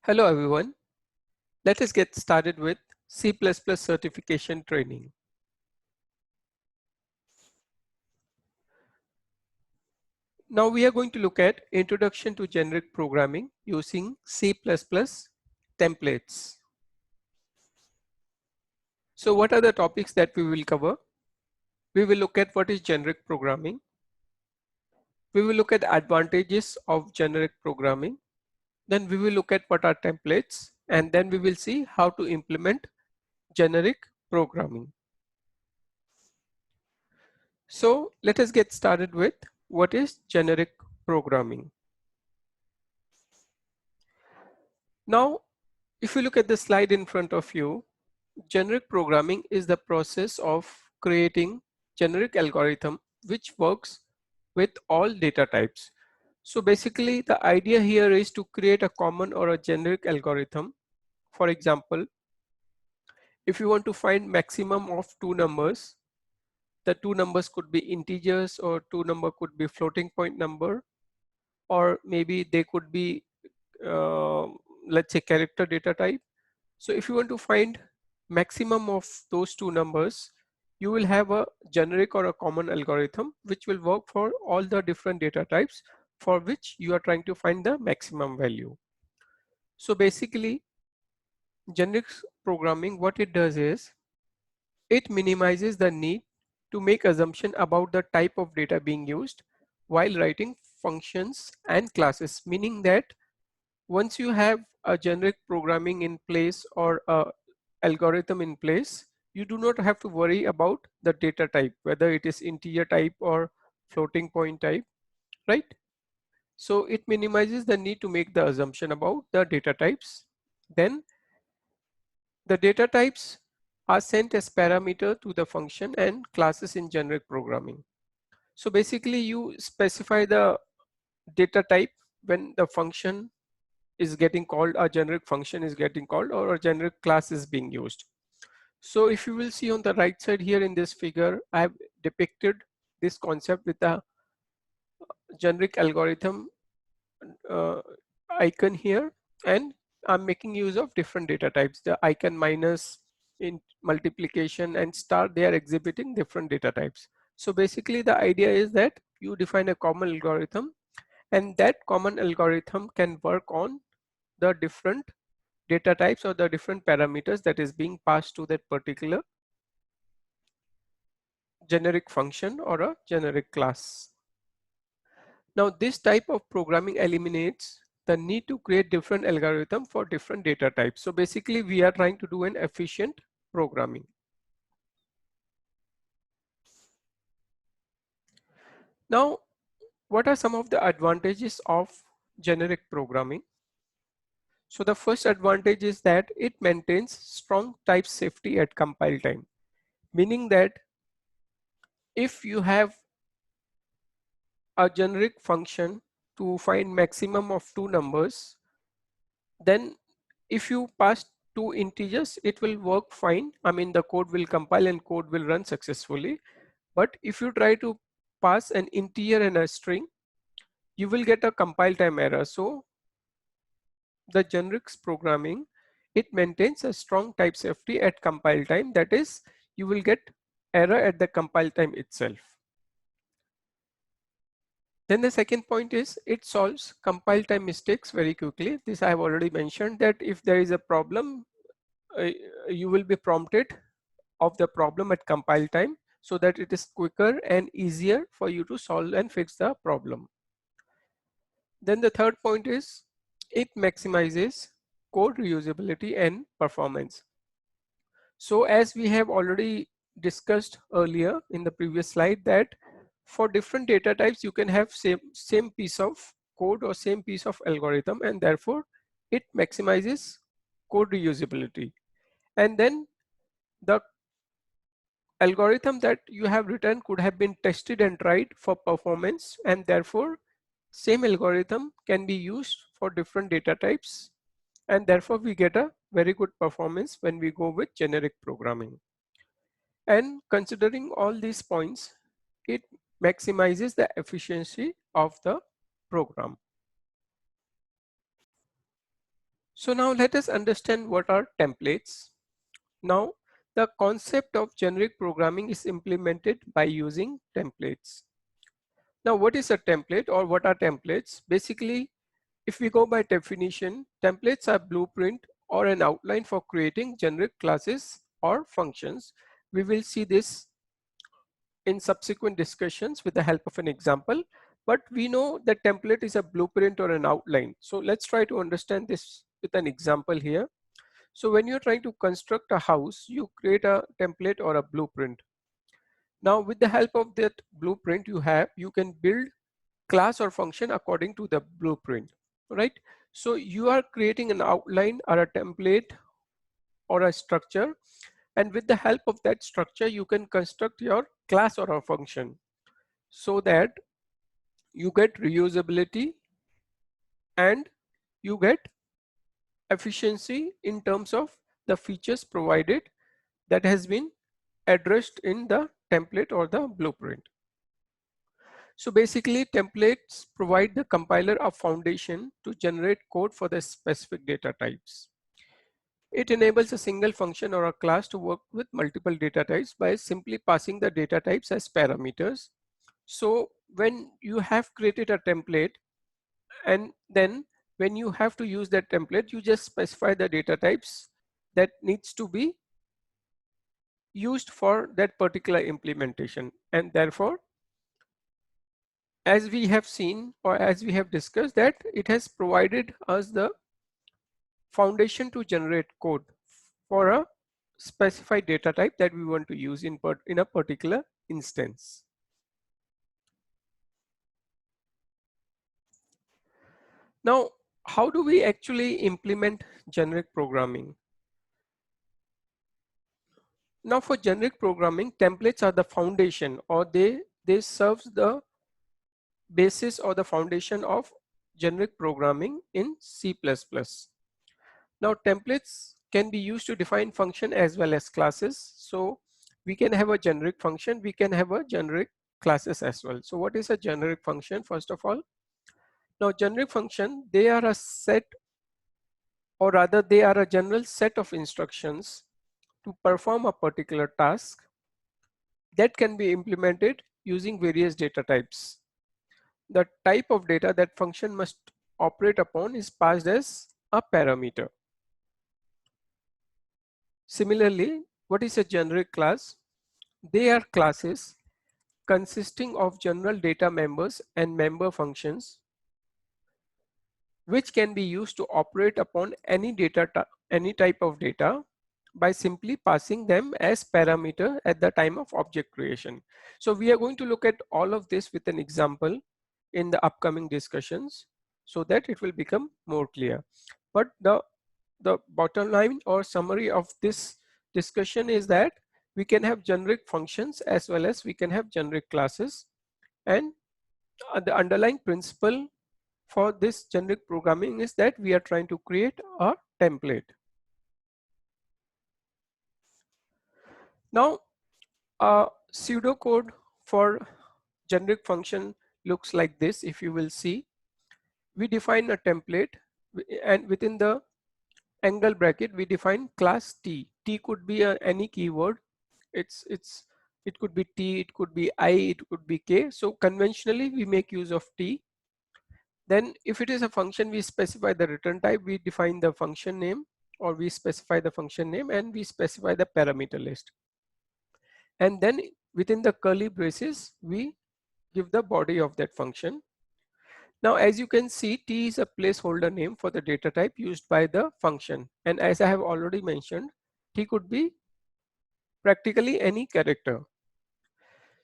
Hello everyone. Let us get started with C++ certification training. Now we are going to look at Introduction to Generic Programming using C++ templates. So what are the topics that we will cover? We will look at what is generic programming. We will look at advantages of generic programming. Then we will look at what are templates, and then we will see how to implement generic programming. So let us get started with what is generic programming. Now, if you look at the slide in front of you, generic programming is the process of creating generic algorithm which works with all data types. So basically the idea here is to create a common or a generic algorithm. For example, if you want to find maximum of two numbers, the two numbers could be integers or two number could be floating point number, or maybe they could be uh, let's say character data type. So if you want to find maximum of those two numbers, you will have a generic or a common algorithm which will work for all the different data types for which you are trying to find the maximum value. So basically, generic programming, what it does is it minimizes the need to make assumption about the type of data being used while writing functions and classes, meaning that once you have a generic programming in place or a algorithm in place, you do not have to worry about the data type, whether it is integer type or floating point type, right? So it minimizes the need to make the assumption about the data types. Then the data types are sent as parameter to the function and classes in generic programming. So basically you specify the data type when the function is getting called, a generic function is getting called, or a generic class is being used. So if you will see on the right side here in this figure, I have depicted this concept with a generic algorithm uh, icon here, and I'm making use of different data types. The icon minus, in multiplication and star, they are exhibiting different data types. So basically the idea is that you define a common algorithm, and that common algorithm can work on the different data types or the different parameters that is being passed to that particular generic function or a generic class. Now this type of programming eliminates the need to create different algorithm for different data types. So basically we are trying to do an efficient programming. Now what are some of the advantages of generic programming? So the first advantage is that it maintains strong type safety at compile time, meaning that if you have a generic function to find maximum of two numbers, then if you pass two integers, it will work fine. I mean, the code will compile and code will run successfully. But if you try to pass an integer and a string, you will get a compile time error. So the generics programming, it maintains a strong type safety at compile time. That is, you will get error at the compile time itself. Then the second point is it solves compile time mistakes very quickly. This I have already mentioned, that if there is a problem, uh, you will be prompted of the problem at compile time so that it is quicker and easier for you to solve and fix the problem. Then the third point is it maximizes code reusability and performance. So as we have already discussed earlier in the previous slide, that for different data types you can have same piece of code or same piece of algorithm, and therefore it maximizes code reusability. And then the algorithm that you have written could have been tested and tried for performance, and therefore same algorithm can be used for different data types, and therefore we get a very good performance when we go with generic programming. And considering all these points, it maximizes the efficiency of the program. So now let us understand what are templates. Now, the concept of generic programming is implemented by using templates. Now, what is a template or what are templates? Basically, if we go by definition, templates are blueprint or an outline for creating generic classes or functions. We will see this in subsequent discussions with the help of an example, but we know that template is a blueprint or an outline. So let's try to understand this with an example here. So when you're trying to construct a house, you create a template or a blueprint. Now with the help of that blueprint you can build class or function according to the blueprint, right? So you are creating an outline or a template or a structure, and with the help of that structure you can construct your class or a function so that you get reusability and you get efficiency in terms of the features provided that has been addressed in the template or the blueprint. So basically templates provide the compiler a foundation to generate code for the specific data types. It enables a single function or a class to work with multiple data types by simply passing the data types as parameters. So when you have created a template, and then when you have to use that template, you just specify the data types that needs to be used for that particular implementation. And therefore, as we have seen or as we have discussed, that it has provided us the foundation to generate code for a specified data type that we want to use in a particular instance. Now, how do we actually implement generic programming? Now for generic programming, templates are the foundation, or they serves the basis or the foundation of generic programming in C++. Now templates can be used to define function as well as classes. So we can have a generic function, we can have a generic classes as well. So what is a generic function first of all? Now generic function, they are a set, or rather they are a general set of instructions to perform a particular task that can be implemented using various data types. The type of data that function must operate upon is passed as a parameter. Similarly, what is a generic class? They are classes consisting of general data members and member functions which can be used to operate upon any type of data by simply passing them as parameter at the time of object creation. So we are going to look at all of this with an example in the upcoming discussions so that it will become more clear. But the bottom line or summary of this discussion is that we can have generic functions as well as we can have generic classes, and the underlying principle for this generic programming is that we are trying to create a template. Now a pseudocode for generic function looks like this. If you will see, we define a template and within the angle bracket we define class T. T could be any keyword. It could be T, it could be I, it could be K. So conventionally we make use of T. Then if it is a function, we specify the return type, we define the function name, or we specify the function name and we specify the parameter list. And then within the curly braces, we give the body of that function. Now, as you can see, T is a placeholder name for the data type used by the function. And as I have already mentioned, T could be practically any character.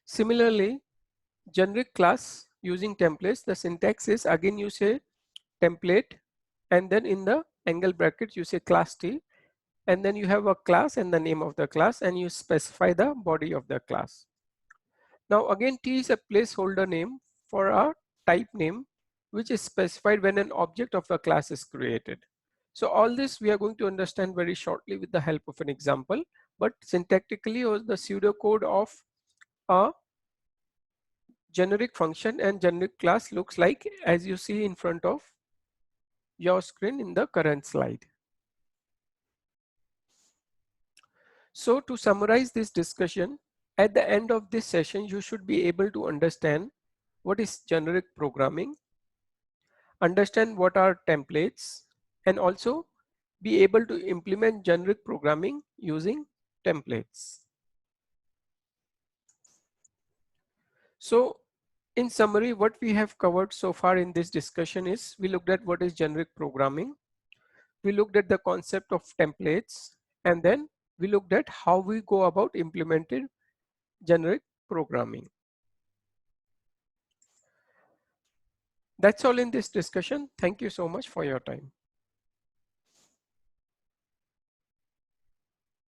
Similarly, generic class using templates, the syntax is again you say template and then in the angle brackets you say class T, and then you have a class and the name of the class and you specify the body of the class. Now again, T is a placeholder name for a type name which is specified when an object of a class is created. So all this we are going to understand very shortly with the help of an example, but syntactically or the pseudocode of a generic function and generic class looks like as you see in front of your screen in the current slide. So to summarize this discussion, at the end of this session, you should be able to understand what is generic programming, understand what are templates, and also be able to implement generic programming using templates. So in summary, what we have covered so far in this discussion is we looked at what is generic programming, we looked at the concept of templates, and then we looked at how we go about implementing generic programming. That's all in this discussion. Thank you so much for your time.